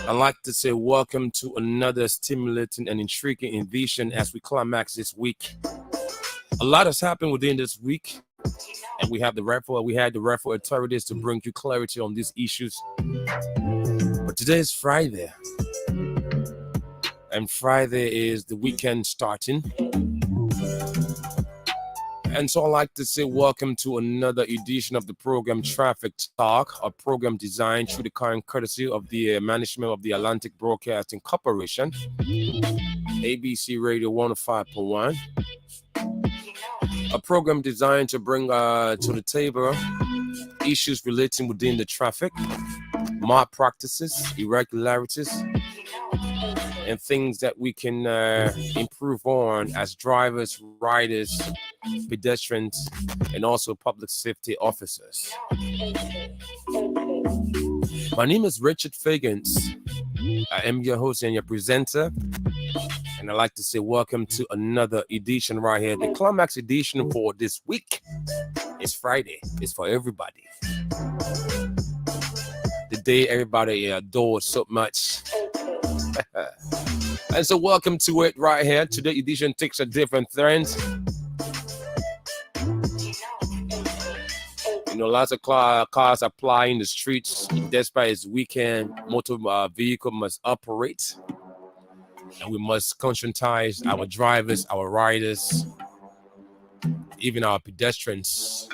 I'd like to say welcome to another stimulating and intriguing edition as we climax this week. A lot has happened within this week, and we had the rightful authorities to bring you clarity on these issues. But today is Friday, and Friday is the weekend starting. And so I'd like to say welcome to another edition of the program Traffic Talk, a program designed through the current courtesy of the management of the Atlantic Broadcasting Corporation, ABC Radio 105.1. A program designed to bring to the table issues relating within the traffic, malpractices, irregularities, and things that we can improve on as drivers, riders, pedestrians, and also public safety officers. My name is Richard Fagans. I am your host and your presenter. And I'd like to say welcome to another edition right here. The climax edition for this week is Friday. It's for everybody. The day everybody adores so much. And so welcome to it right here. Today's edition takes a different trend. You know, lots of cars are plying the streets. Despite its weekend, motor vehicle must operate. And we must conscientize our drivers, our riders, even our pedestrians.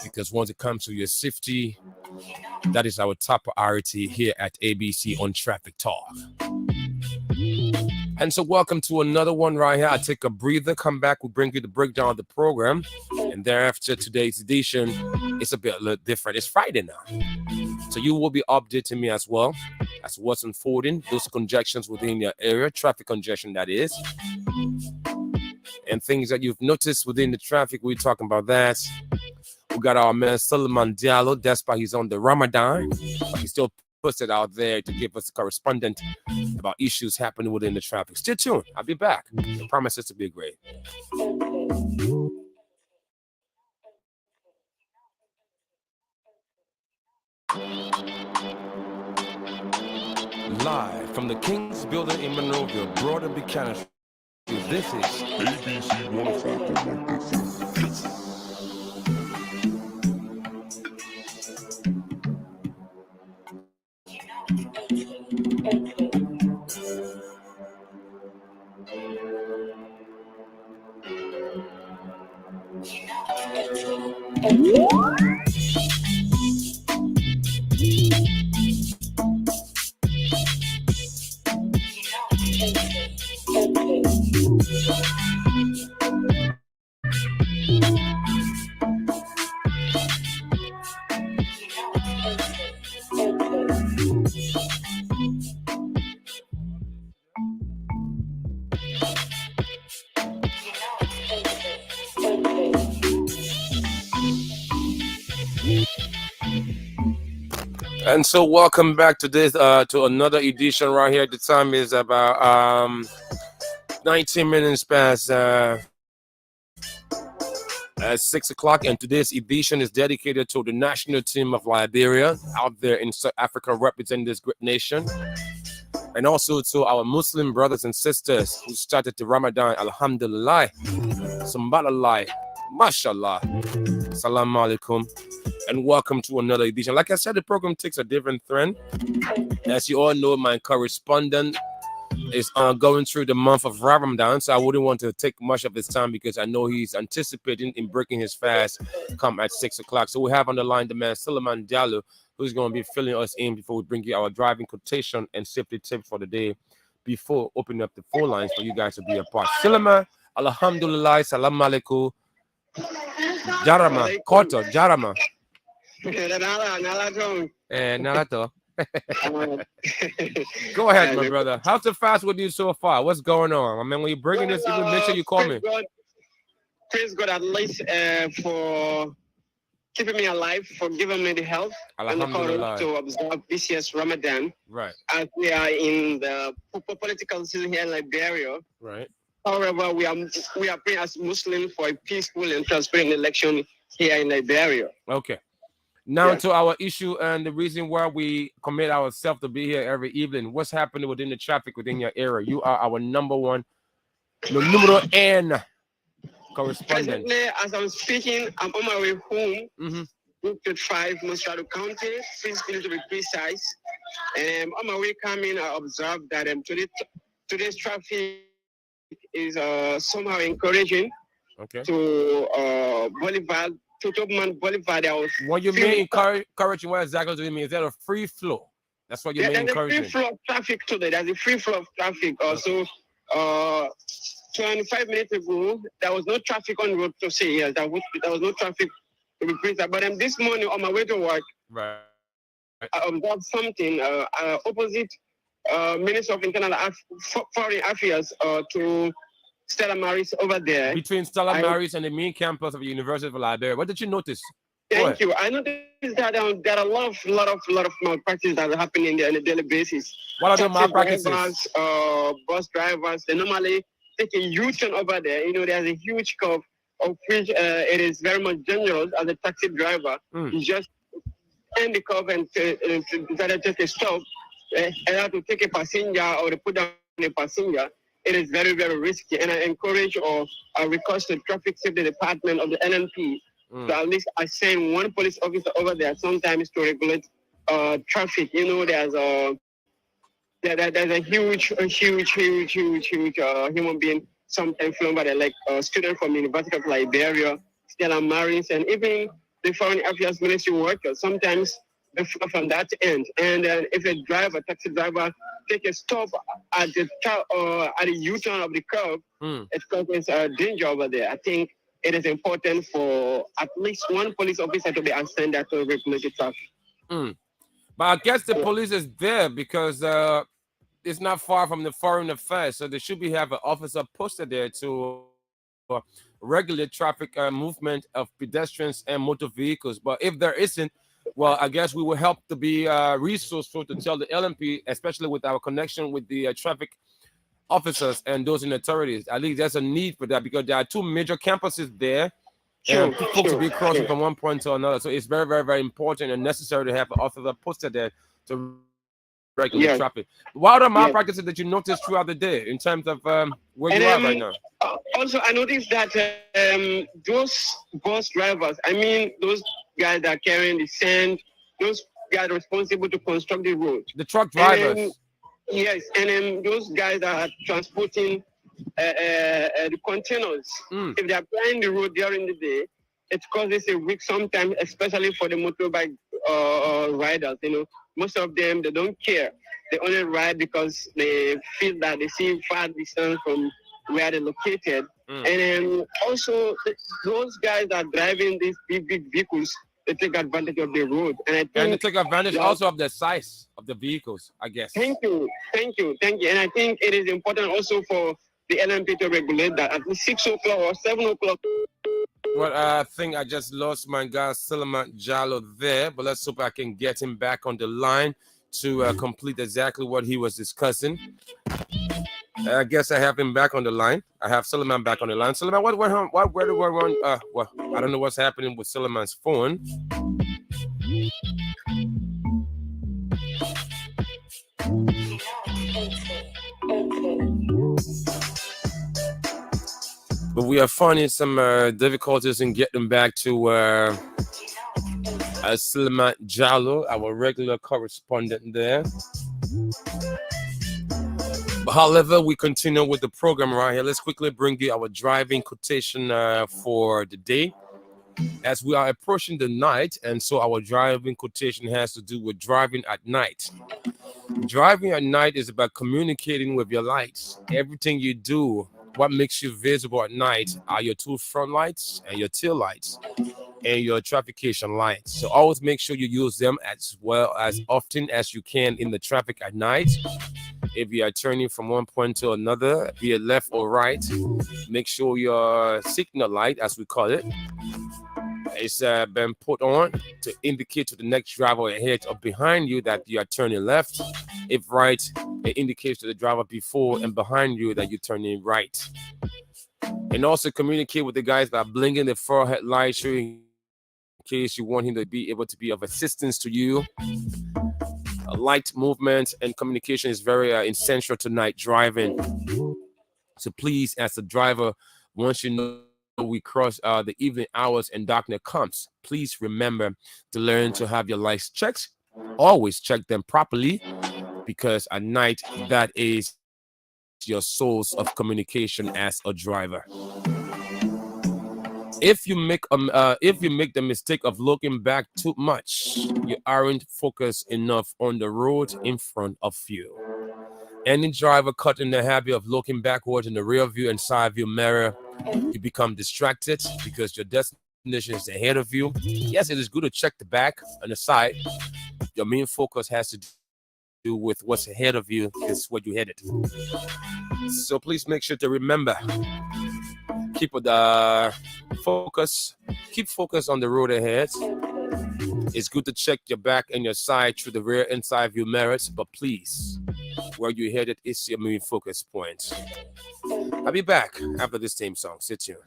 Because once it comes to your safety, that is our top priority here at ABC on Traffic Talk. And so welcome to another one right here. I take a breather, come back, we'll bring you the breakdown of the program. And thereafter, today's edition, it's a little different. It's Friday now. So you will be updating me as well as what's unfolding, those congestions within your area, traffic congestion that is. And things that you've noticed within the traffic, we're talking about that. We got our man Suleiman Diallo, despite he's on the Ramadan, but he still puts it out there to give us a correspondent about issues happening within the traffic. Stay tuned. I'll be back. I promise it to be great. Live from the King's Building in Monrovia, broader Buchanan. This is ABC 105.1. And so welcome back to this to another edition right here. The time is about 19 minutes past 6 o'clock, and today's edition is dedicated to the national team of Liberia out there in South Africa representing this great nation, and also to our Muslim brothers and sisters who started the Ramadan. Alhamdulillah, Sambalallah, Mashallah, Salam Alaikum. And welcome to another edition. Like I said, the program takes a different trend. As you all know, my correspondent is going through the month of Ramadan, so I wouldn't want to take much of his time because I know he's anticipating in breaking his fast come at 6 o'clock. So we have on the line the man Suleiman Diallo, who's going to be filling us in before we bring you our driving quotation and safety tips for the day before opening up the phone lines for you guys to be a part. Suleiman, Alhamdulillah, Salam Alaikum, Jarama, Koto, Jarama. Nalato. Go ahead, my brother. How's the fast with you so far? What's going on? I mean, when you're bringing this, even make sure you call me. Praise God at least for keeping me alive, for giving me the health and the courage to observe this year's Ramadan. Right. As we are in the political season here in Liberia. Right. However, we are praying as Muslims for a peaceful and transparent election here in Liberia. Okay. Now to our issue and the reason why we commit ourselves to be here every evening. What's happening within the traffic within your area? You are our number one, the numero N correspondent. Presently, as I'm speaking, I'm on my way home. Route 5, Moscato County, physically to be precise. And on my way coming, I observed that today's traffic is somehow encouraging to Boulevard, to Topman Boulevard. What you mean encouraging? What exactly do you mean? Is that a free flow? That's what you mean encouraging? There's a free flow of traffic today. There's a free flow of traffic. Also, 25 minutes ago, there was no traffic on road to say yes. There was no traffic to be precise. But this morning on my way to work, I observed something opposite Minister of Internal Foreign Affairs to Stella Maris over there. Between Stella Maris and the main campus of the University of Liberia. What did you notice? Thank you. I noticed that there are a lot of malpractice that are happening there on a daily basis. What are the malpractices? Bus drivers, they normally take a U-turn over there. You know, there's a huge curve of which it is very much dangerous as a taxi driver. You just end the curve and decided to take a stop. Either to take a passenger or to put down a passenger. It is very, very risky. And I encourage or request the Traffic Safety Department of the NNP to at least assign one police officer over there sometimes to regulate traffic. You know, there's a huge human being, sometimes flown by like a student from the University of Liberia, Stella Maris, and even the Foreign Affairs Ministry workers. Sometimes they flow from that end. And if a taxi driver, take a stop at the U-turn of the curve, it causes danger over there. I think it is important for at least one police officer to be assigned that to regulate the traffic. But I guess the police is there because it's not far from the Foreign Affairs, so they should have an officer posted there to regulate traffic movement of pedestrians and motor vehicles. But if there isn't, well, I guess we will help to be resourceful to tell the LMP, especially with our connection with the traffic officers and those in authorities. At least there's a need for that because there are two major campuses there. And folks will be crossing from one point to another. So it's very, very, very important and necessary to have an officer posted there to regulate traffic. What are malpractices that you noticed throughout the day in terms of where you are right now? Also, I noticed that those bus drivers, I mean, those guys that are carrying the sand, those guys responsible to construct the road. The truck drivers. Yes, and then those guys that are transporting the containers. If they are plying the road during the day, it causes a risk sometimes, especially for the motorbike riders. You know, most of them, they don't care. They only ride because they feel that they see far distance from where they're located. And then also those guys that are driving these big vehicles, they take advantage of the road. And they take advantage also of the size of the vehicles, I guess. Thank you. And I think it is important also for the LMP to regulate that at 6 o'clock or 7 o'clock. Well, I think I just lost my guy Suleiman Jallo there, but let's hope I can get him back on the line to complete exactly what he was discussing. I guess I have him back on the line. I have Suleiman back on the line. Suleiman, where do we run? Well, I don't know what's happening with Suleiman's phone. But we are finding some difficulties in getting back to Suleiman Jallo, our regular correspondent there. But however, we continue with the program right here. Let's quickly bring you our driving quotation for the day. As we are approaching the night, and so our driving quotation has to do with driving at night. Driving at night is about communicating with your lights. Everything you do, what makes you visible at night are your two front lights and your tail lights and your traffication lights. So always make sure you use them as well as often as you can in the traffic at night. If you are turning from one point to another, be it left or right, make sure your signal light, as we call it, is been put on to indicate to the next driver ahead or behind you that you are turning left. If right, it indicates to the driver before and behind you that you're turning right. And also communicate with the guys by blinking the forehead light, showing case you want him to be able to be of assistance to you. Light movement and communication is very essential to night driving. So please, as a driver, once you know we cross the evening hours and darkness comes, please remember to learn to have your lights checked. Always check them properly, because at night, that is your source of communication as a driver. If you make the mistake of looking back too much, you aren't focused enough on the road in front of you. Any driver caught in the habit of looking backwards in the rear view and side view mirror, you become distracted because your destination is ahead of you. Yes, it is good to check the back and the side. Your main focus has to do with what's ahead of you, is where you're headed. So please make sure to remember, keep the focus, keep focus on the road ahead. It's good to check your back and your side through the rear and side view mirrors, but please, where you're headed is your main focus point. I'll be back after this theme song. Sit tuned.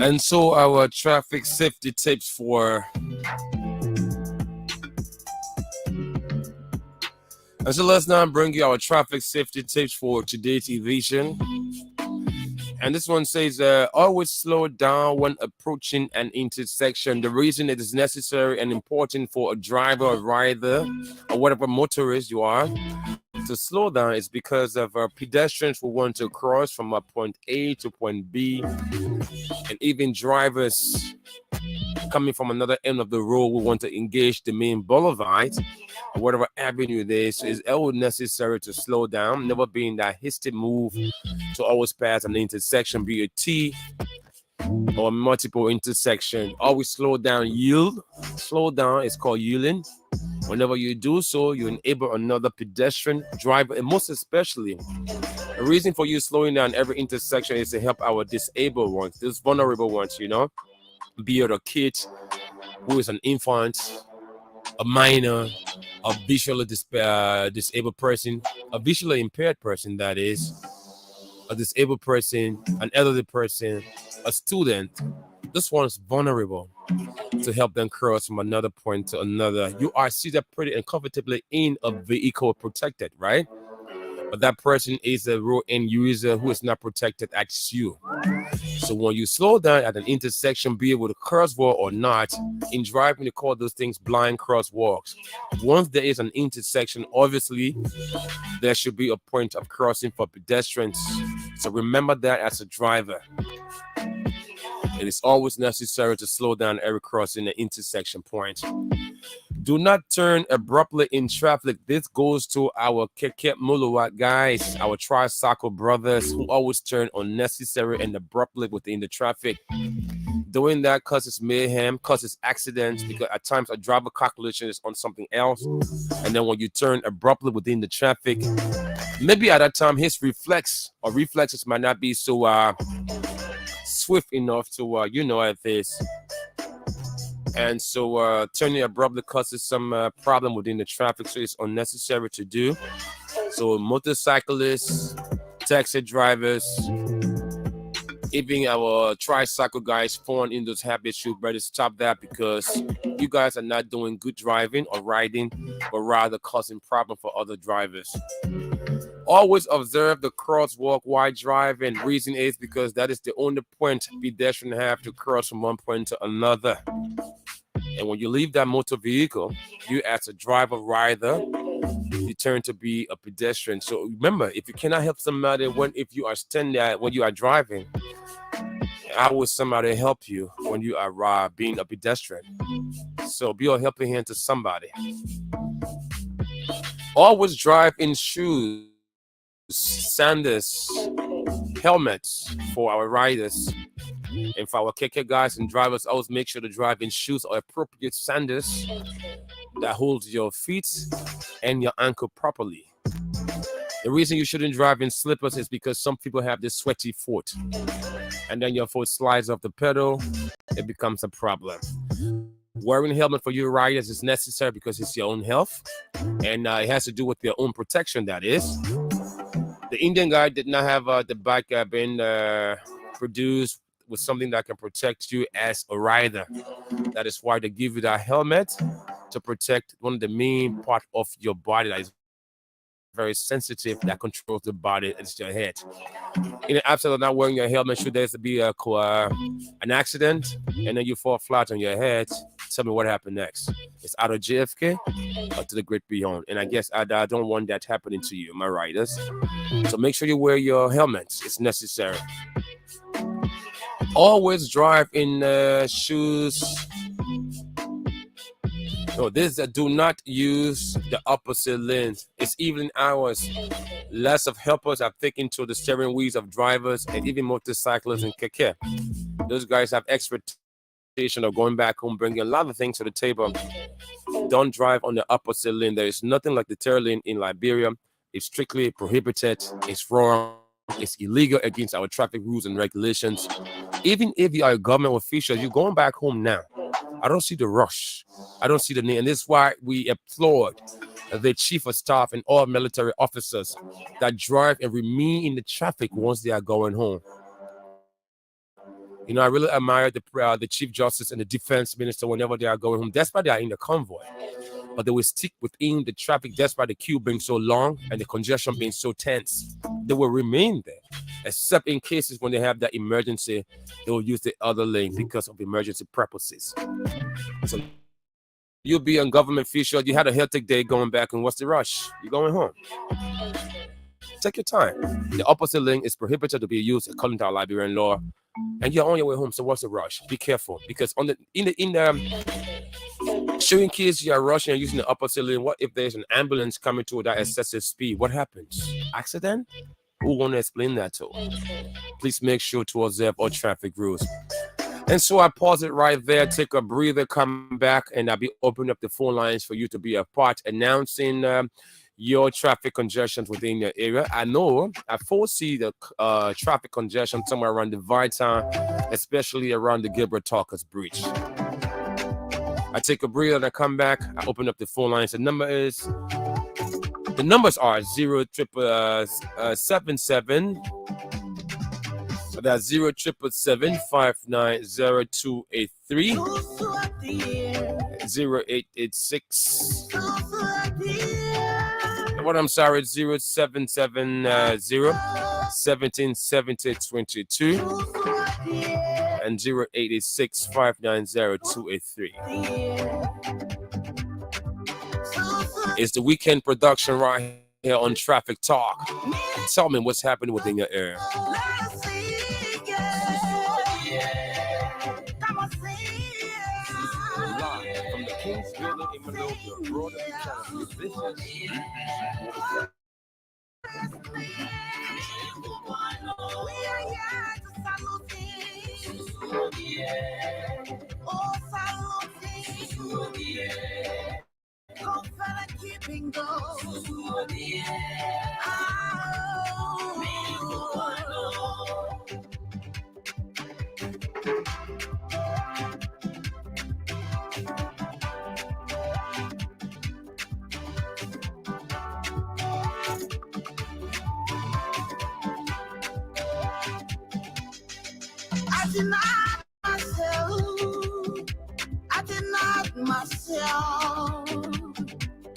And so our traffic safety tips for let's now bring you our traffic safety tips for today's edition. And this one says, always slow down when approaching an intersection. The reason it is necessary and important for a driver or rider or whatever motorist you are to slow down is because of pedestrians who want to cross from a point A to point B, and even drivers coming from another end of the road will want to engage the main boulevard or whatever avenue it is. So it's always necessary to slow down, never being that hasty move to always pass an intersection, be a T or multiple intersection. Always slow down, yield. Slow down is called yielding. Whenever you do so, you enable another pedestrian, driver, and most especially, the reason for you slowing down every intersection is to help our disabled ones, those vulnerable ones, be it a kid who is an infant, a minor, a visually disabled person, a visually impaired person, that is, a disabled person, an elderly person, a student. This one is vulnerable, to help them cross from another point to another. You are seated pretty and comfortably in a vehicle protected, right? But that person is a road end user who is not protected as you. So when you slow down at an intersection, be it with a crosswalk or not, in driving, they call those things blind crosswalks. Once there is an intersection, obviously, there should be a point of crossing for pedestrians. So remember that as a driver. It is always necessary to slow down every crossing the intersection point. Do not turn abruptly in traffic. This goes to our Keke Muluwat guys, our tricycle brothers who always turn unnecessary and abruptly within the traffic. Doing that causes mayhem, causes accidents, because at times a driver calculation is on something else. And then when you turn abruptly within the traffic, maybe at that time his reflexes might not be so swift enough to at this, and so turning abruptly causes some problem within the traffic, so it's unnecessary to do. So motorcyclists, taxi drivers, even our tricycle guys falling in those habits should better stop that, because you guys are not doing good driving or riding, but rather causing problem for other drivers. Always observe the crosswalk while driving. Reason is because that is the only point pedestrians have to cross from one point to another. And when you leave that motor vehicle, you as a driver, rider, you turn to be a pedestrian. So remember, if you cannot help somebody if you are standing there when you are driving, how will somebody help you when you are being a pedestrian? So be a helping hand to somebody. Always drive in shoes, sandals, helmets for our riders. And for our KK guys and drivers, always make sure to drive in shoes or appropriate sandals that holds your feet and your ankle properly. The reason you shouldn't drive in slippers is because some people have this sweaty foot, and then your foot slides off the pedal. It becomes a problem. Wearing a helmet for you riders is necessary because it's your own health, and it has to do with your own protection. That is, the Indian guy did not have the bike being produced with something that can protect you as a rider. That is why they give you that helmet to protect one of the main part of your body that is very sensitive, that controls the body. It's your head. In the absence of not wearing your helmet, should there be an accident and then you fall flat on your head, tell me what happened next. It's out of JFK or to the great beyond. And I guess I don't want that happening to you, my riders. So make sure you wear your helmets. It's necessary. Always drive in shoes. No, this do not use the opposite lane. It's evening hours. Lots of helpers are taken to the steering wheels of drivers and even motorcyclists and keke. Those guys have expectation of going back home, bringing a lot of things to the table. Don't drive on the opposite lane. There is nothing like the third lane in Liberia. It's strictly prohibited. It's wrong. It's illegal against our traffic rules and regulations. Even if you are a government official, you're going back home now. I don't see the rush. I don't see the need. And this is why we applaud the chief of staff and all military officers that drive and remain in the traffic once they are going home. You know, I really admire the chief justice and the defense minister whenever they are going home. That's why they are in the convoy. But they will stick within the traffic. That's why the queue being so long and the congestion being so tense. They will remain there, except in cases when they have that emergency, they will use the other lane because of emergency purposes. So you'll be a government official. You had a hectic day going back, and what's the rush? You're going home. Take your time. The opposite lane is prohibited to be used according to our Liberian law, and you're on your way home. So what's the rush? Be careful, because in the showing kids you are rushing and using the opposite lane. What if there's an ambulance coming to that excessive speed? What happens? Accident? Who want to explain that to? Please make sure to observe all traffic rules. And so I pause it right there, take a breather, come back, and I'll be opening up the phone lines for you to be a part, announcing your traffic congestions within your area. I foresee the traffic congestion somewhere around the Viton, especially around the Gilbert Talkers Bridge. I take a breather and I come back. I open up the phone lines. The numbers are 07777. So that's 07775900283. 0886. What I'm sorry, 0770 177022 and 0886 590 It's the weekend production right here on Traffic Talk. Tell me what's happening within your area. Live from the King's Building in Monrovia, broader this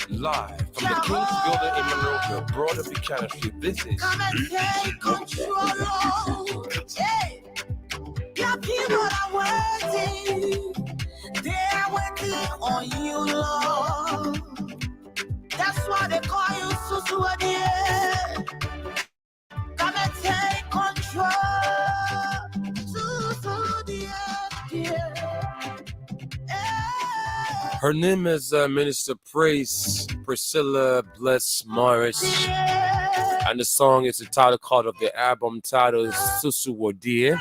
Live from the King's Building in Monrovia, broader Buchanan Street. This is come and take control. Hey, your people are waiting. They are waiting on you, Lord. That's why they call you Susuadie. Come and take control. Her name is Minister Praise Priscilla Bless Morris. I And the song is the title card of the album titled Susu Wodie.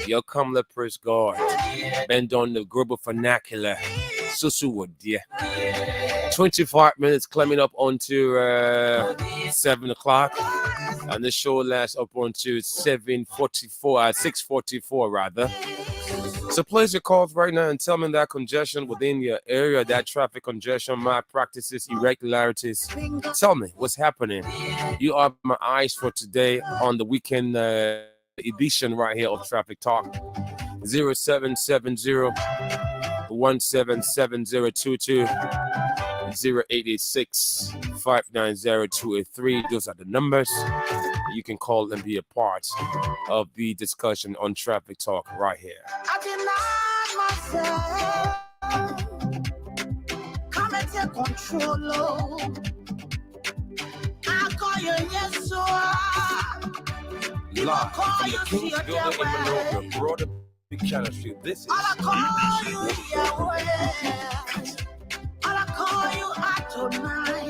Yo come let praise God. Bend on the global vernacular. Susu Wodie. 25 minutes climbing up onto 7 o'clock. And the show lasts up onto 6:44 rather. So place your calls right now and tell me that congestion within your area, that traffic congestion, my practices, irregularities. Tell me what's happening. You are my eyes for today on the weekend edition right here of Traffic Talk. 0770 177022 0886 590 Those are the numbers. You can call and be a part of the discussion on Traffic Talk right here. I deny myself. Come and take control. I call you yes, sir. Live from the King's Building in Monrovia, broader Buchanan Street. This is I call you Yahweh. I call you Adonai.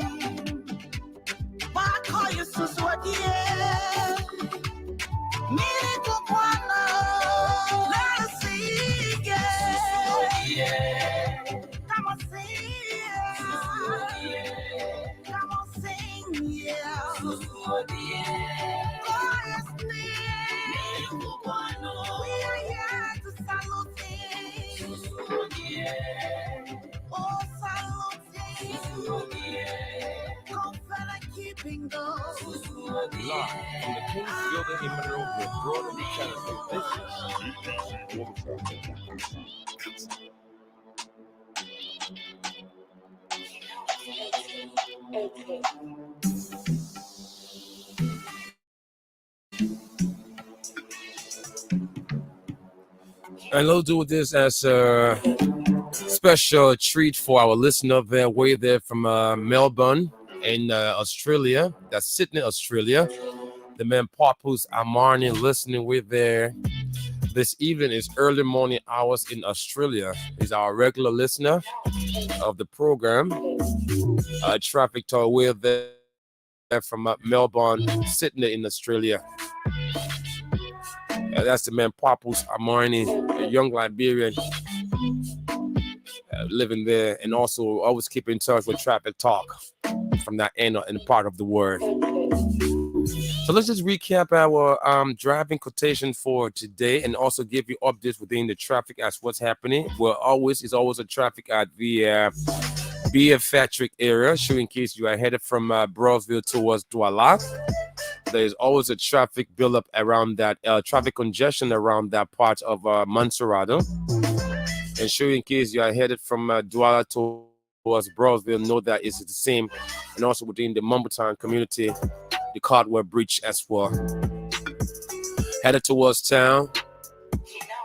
But I call you Suswadie. Miracle Kwana. Let us sing, yeah. Come on, sing, come on, sing, yeah. Glorious name. We are here to salute him. Oh, salute him. Confident keeping those. live from the King's Building in Monrovia, broader Buchanan Street. This is And we'll do this as a special treat for our listener there, way there from Melbourne in Australia. That's Sydney, Australia. The man Papus Amarni listening with there. This evening is early morning hours in Australia. He's our regular listener of the program. Traffic Talk with there from Melbourne, Sydney in Australia. That's the man Papus Amarni, a young Liberian living there, and also always keep in touch with Traffic Talk from that end and part of the world. So let's just recap our driving quotation for today and also give you updates within the traffic as what's happening. Well, is always a traffic at the Beafatric area, so in case you are headed from Brownsville towards Douala. There's always a traffic buildup around that, traffic congestion around that part of Montserrado. And sure, in case you are headed from Douala towards Brownsville, know that it's the same. And also within the Mumbletown community, the Cardwell Bridge as well. Headed towards town,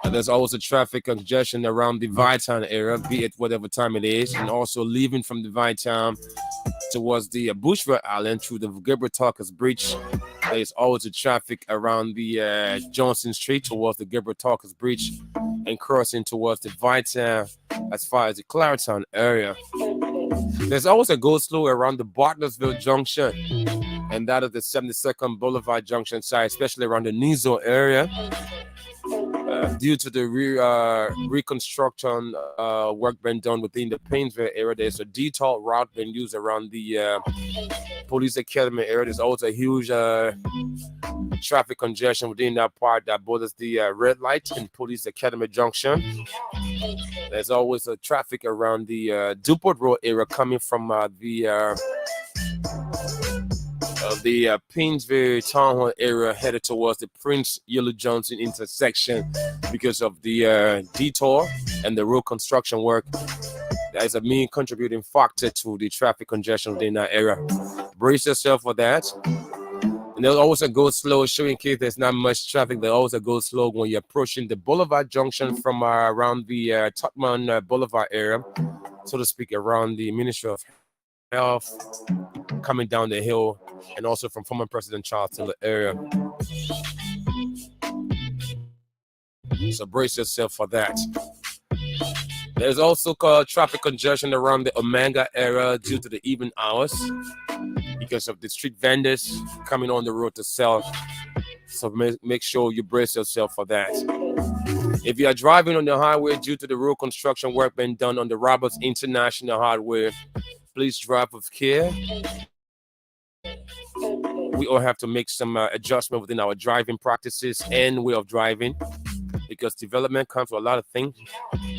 and there's always a traffic congestion around the Vittown area, be it whatever time it is. And also leaving from the Vittown towards the Bushville Island through the Gabriel Talkers Bridge. There's always a traffic around the Johnson Street towards the Gabriel Talkers Bridge and crossing towards the Vittown as far as the Claretown area. There's always a go slow around the Bartlersville Junction, and that is the 72nd Boulevard Junction side, especially around the Nizo area. Due to the reconstruction work being done within the Painesville area, there's a detour route being used around the Police Academy area. There's also a huge traffic congestion within that part that borders the red light in Police Academy Junction. There's always a traffic around the Duport Road area coming from the Painesville Town Hall area headed towards the Prince Yellow Johnson intersection because of the detour and the road construction work. That is a main contributing factor to the traffic congestion within that area. Brace yourself for that. And there's always a go slow, showing in case there's not much traffic. There's always a go slow when you're approaching the Boulevard Junction from around the Totman Boulevard area, so to speak, around the Ministry of Health, coming down the hill, and also from former President Charles Taylor area. So brace yourself for that. There's also called traffic congestion around the Omega area due to the evening hours because of the street vendors coming on the road to sell. So make sure you brace yourself for that. If you are driving on the highway due to the road construction work being done on the Roberts International Highway, please drive with care. We all have to make some adjustment within our driving practices and way of driving because development comes with a lot of things.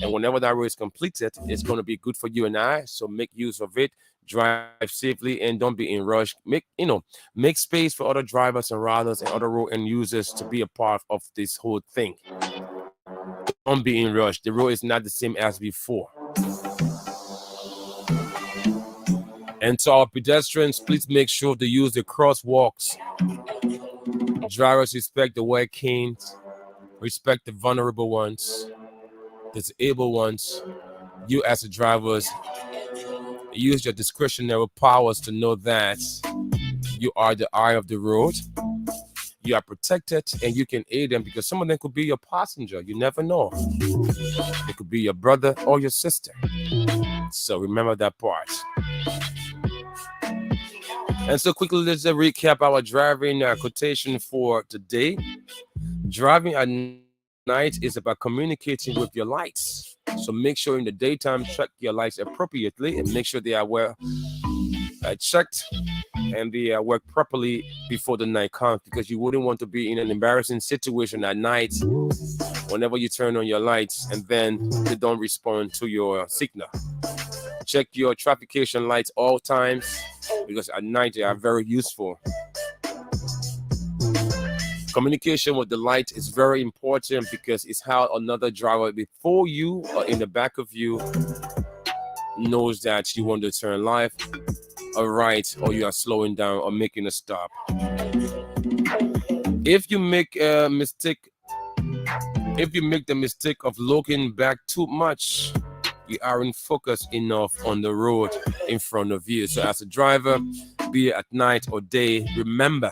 And whenever that road is completed, it's going to be good for you and I. So make use of it, drive safely, and don't be in rush. Make space for other drivers and riders and other road end users to be a part of this whole thing. Don't be in rush. The road is not the same as before. And to our pedestrians, please make sure to use the crosswalks. Drivers respect the white canes, respect the vulnerable ones, the disabled ones. You as the drivers, use your discretionary powers to know that you are the eye of the road. You are protected and you can aid them because some of them could be your passenger. You never know. It could be your brother or your sister. So remember that part. And so quickly, let's recap our driving quotation for today. Driving at night is about communicating with your lights. So make sure in the daytime, check your lights appropriately and make sure they are well checked and they work properly before the night comes because you wouldn't want to be in an embarrassing situation at night whenever you turn on your lights and then they don't respond to your signal. Check your traffication lights all times because at night they are very useful. Communication with the light is very important because it's how another driver before you or in the back of you knows that you want to turn left or right or you are slowing down or making a stop. If you make the mistake of looking back too much, you aren't focused enough on the road in front of you. So as a driver, be it at night or day, remember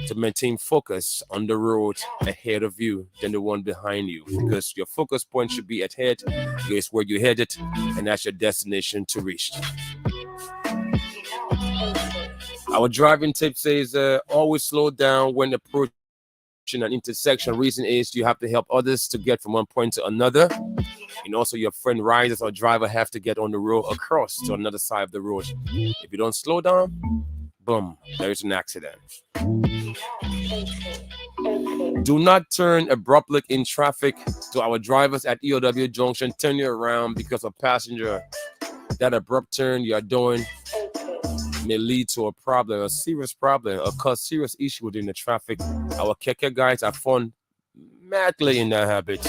to maintain focus on the road ahead of you than the one behind you because your focus point should be ahead. It's where you're headed and that's your destination to reach. Our driving tip says always slow down when approaching an intersection. Reason is you have to help others to get from one point to another. And also your friend riders or driver have to get on the road across to another side of the road. If you don't slow down, boom, there's an accident. Do not turn abruptly in traffic. To our drivers at EOW Junction, turn you around because a passenger. That abrupt turn you are doing may lead to a problem, a serious problem, or cause serious issue within the traffic. Our keke guys are fun madly in that habit.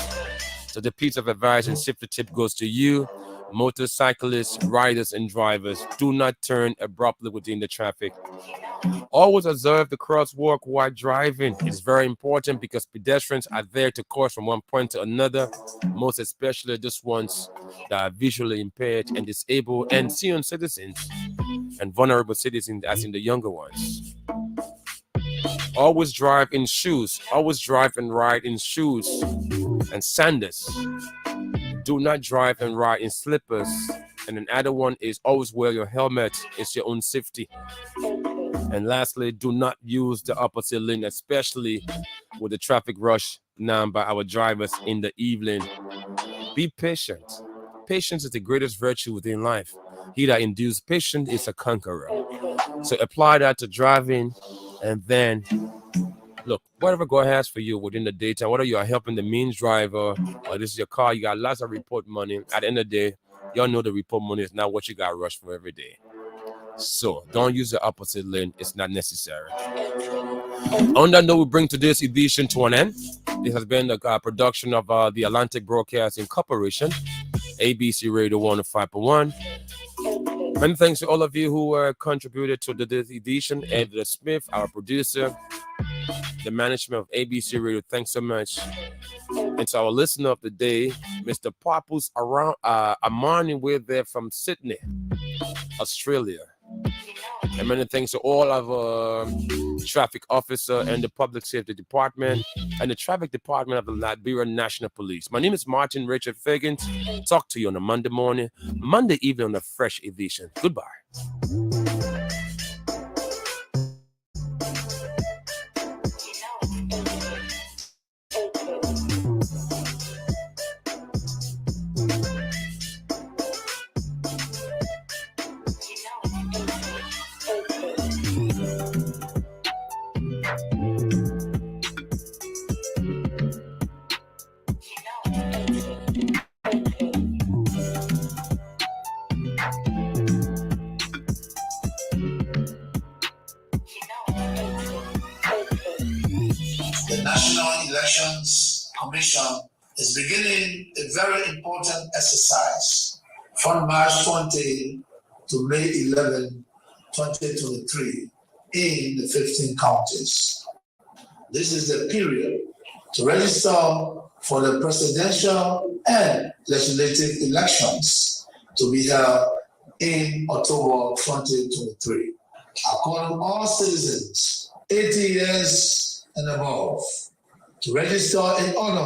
So the piece of advice and safety tip goes to you, motorcyclists, riders, and drivers. Do not turn abruptly within the traffic. Always observe the crosswalk while driving. It's very important because pedestrians are there to cross from one point to another, most especially those ones that are visually impaired and disabled and senior citizens and vulnerable citizens as in the younger ones. Always drive in shoes. Always drive and ride in shoes and sandals. Do not drive and ride in slippers. And another one is always wear your helmet. It's your own safety. And lastly, do not use the opposite lane, especially with the traffic rush now by our drivers in the evening. Be patient. Patience is the greatest virtue within life. He that endures patience is a conqueror. So apply that to driving and then look, whatever God has for you within the daytime, whether you are helping the means driver or this is your car, you got lots of report money. At the end of the day, y'all know the report money is not what you got rushed for every day. So don't use the opposite lane. It's not necessary. On that note, we bring today's edition to an end. This has been the production of the Atlantic Broadcasting Corporation, ABC Radio 105.1. Many thanks to all of you who contributed to this edition. Edward Smith, our producer, the management of ABC Radio, thanks so much. And to our listener of the day, Mr. Papus Amani, we're there from Sydney, Australia. And many thanks to all of traffic officer and the public safety department and the traffic department of the Liberian National Police. My name is Martin Richard Fagans. Talk to you on a Monday morning, Monday evening on a fresh edition. Goodbye. The National Elections Commission is beginning a very important exercise from March 20 to May 11, 2023 in the 15 counties. This is the period to register for the presidential and legislative elections to be held in October 2023. I call on all citizens 80 years and above to register in honor